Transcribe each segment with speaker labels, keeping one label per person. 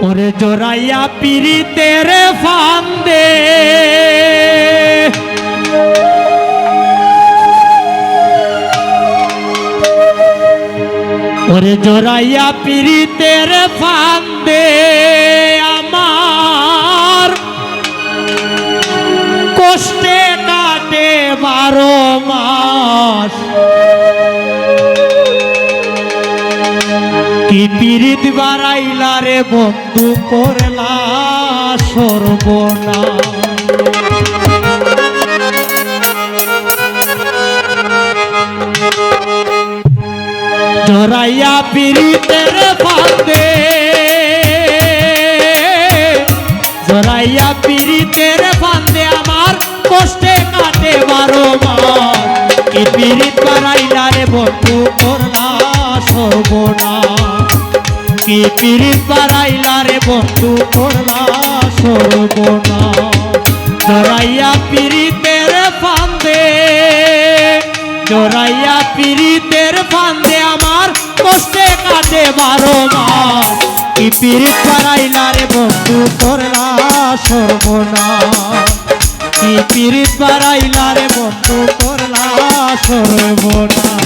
Speaker 1: ওরে জোরাইয়া পিরিতের ফান্দে ওরে জোরাইয়া পিরিতের ফান্দে আমার কষ্টে কাটে 12 মাস কি পিরিত বাড়াইলা রে বন্ধু করলা সর্বনাশ জোরাইয়া পিরিতের ফান্দে জোরাইয়া পিরিতের ফান্দে আমার কষ্টে কাটে 12 মাস কি পিরিত বাড়াইলা রে বন্ধু করলা সর্বনাশ কি পিরিত বাড়াইলা রে বন্ধু করলা সর্বনাশ জোরাইয়া পিরিতের ফান্দে জোরাইয়া পিরিতের ফান্দে আমার কষ্টে কাটে 12 মাস কি পিরিত বাড়াইলা রে বন্ধু করলা সর্বনাশ কি পিরিত বাড়াইলা রে বন্ধু করলা সর্বনাশ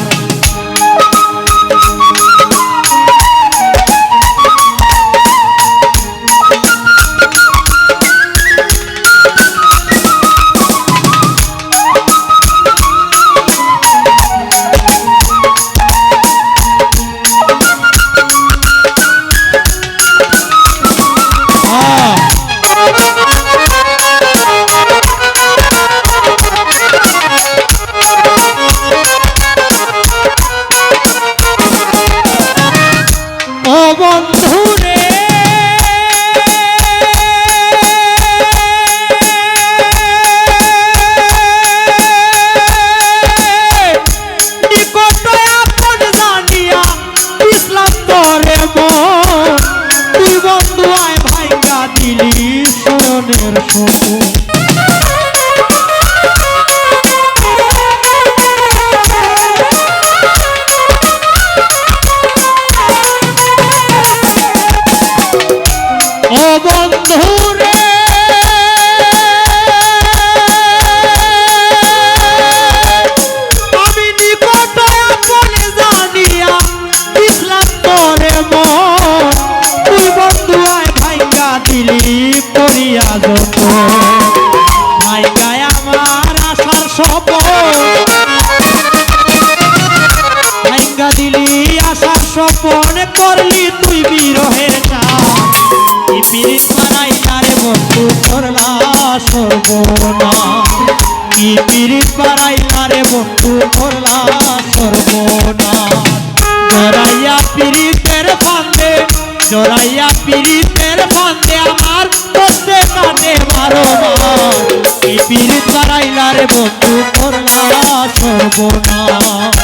Speaker 1: বন্ধুরে নিকট আপন জানিয়া ইসলাম তোরে মন তুই বন্ধু আয় ভাইঙ্গা দিলি শরণের সপন বন্ধুরে আমি নিকট আপন জানিয়া ইসলাম তোরে মন তুই বন্ধু আয় ভাইঙ্গা দিলি পড়িয়া যত ভাইঙ্গায় আমার আশার স্বপন ভাইঙ্গা দিলি আশার স্বপন করলি তুই বিরহের চাপ কি পিরিত বাড়াইলা রে বন্ধু করলা সর্বনাশ কি পিরিত বাড়াইলা রে বন্ধু করলা সর্বনাশ জোরাইয়া পিরিতের ফান্দে জোরাইয়া পিরিতের ফান্দে আমার কষ্টে কাটে 12 মাস কি পিরিত বাড়াইলা রে বন্ধু করলা সর্বনাশ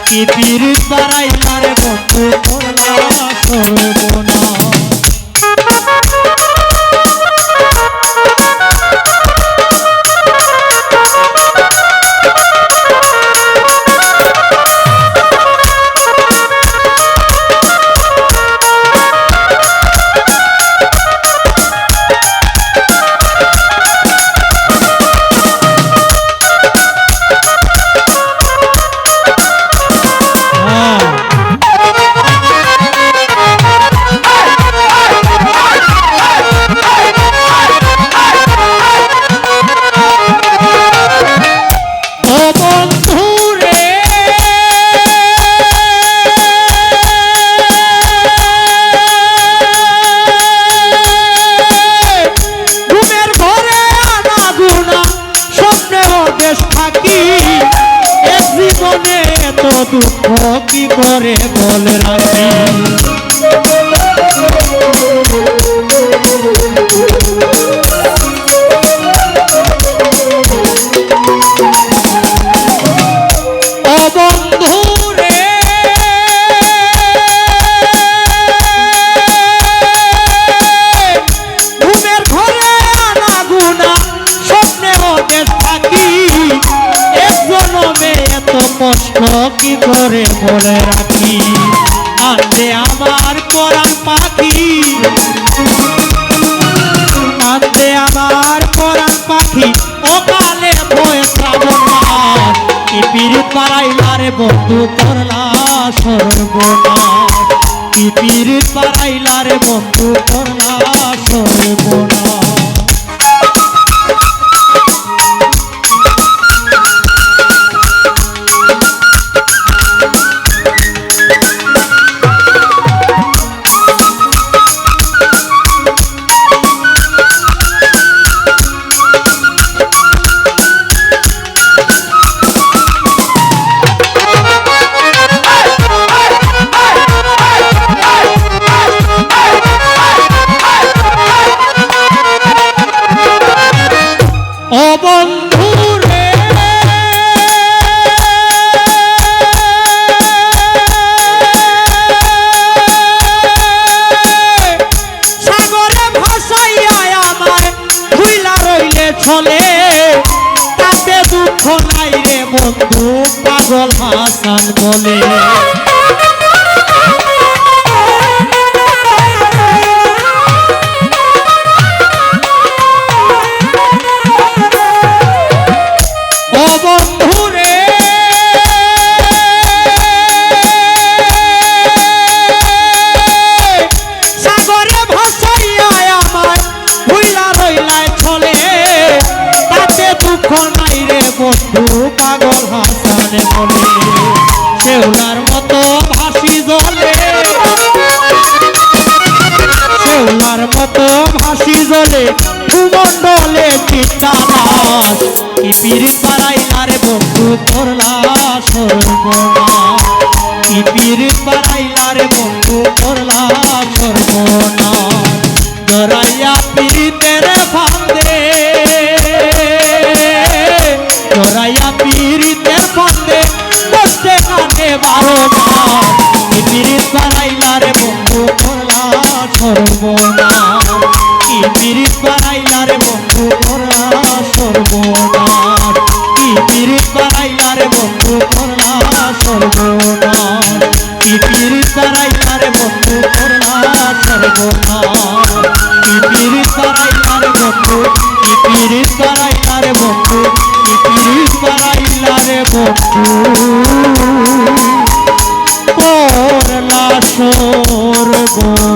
Speaker 1: কি পিরিত বাড়াইলা রে বন্ধু করলা সর্বনাশ আমার পরাণ পাখি, কান্দে আমার পরাণ পাখি, ও কালে বয়ে শ্রাবণ মাস। কি পীড়িত বাড়াইলা রে বন্ধু করলা সর্বনাশ, কি পীড়িত বাড়াইলা রে বন্ধু করলা সর্বনাশ। ও বন্ধু রে সাগরে ভাসাইয়া আমায় ভুইলা রইলে চলে, তাতে দুঃখ নাই রে বন্ধু পাগল হাসান বলে। বন্ধু পাগল হাসানে বলে, শেওলার মতো ভাসি জলে, শেওলার মতো ভাসি জলে ভূমণ্ডলে চিত্তালাস। কি পীড়িত বাড়াইলা রে বন্ধু করলা সর্বনাশ, কি পীড়িত বাড়াইলা রে বন্ধু করলা সর্বনাশ। জড়াইয়া পীড়িতের ফাঁদে, জড়াইয়া পীড়িতের ফাঁদে বসে কাটে 12 মাস। কি পীড়িত বাড়াইলা রে বন্ধু করলা সর্বনাশ, কি পীড়িত বাড়াইলা রে বন্ধু করলা সর্বনাশ, কি পীড়িত বাড়াইলা রে বন্ধু করলা সর্বনাশ, কি পীড়িত বাড়াইলা রে বন্ধু করলা সর্বনাশ, কি পীড়িত বাড়াইলা রে বন্ধু, কি পীড়িত বাড়াইলা রে বন্ধু, কি পীড়িত বাড়াইলা রে বন্ধু করলা সর্বনাশ।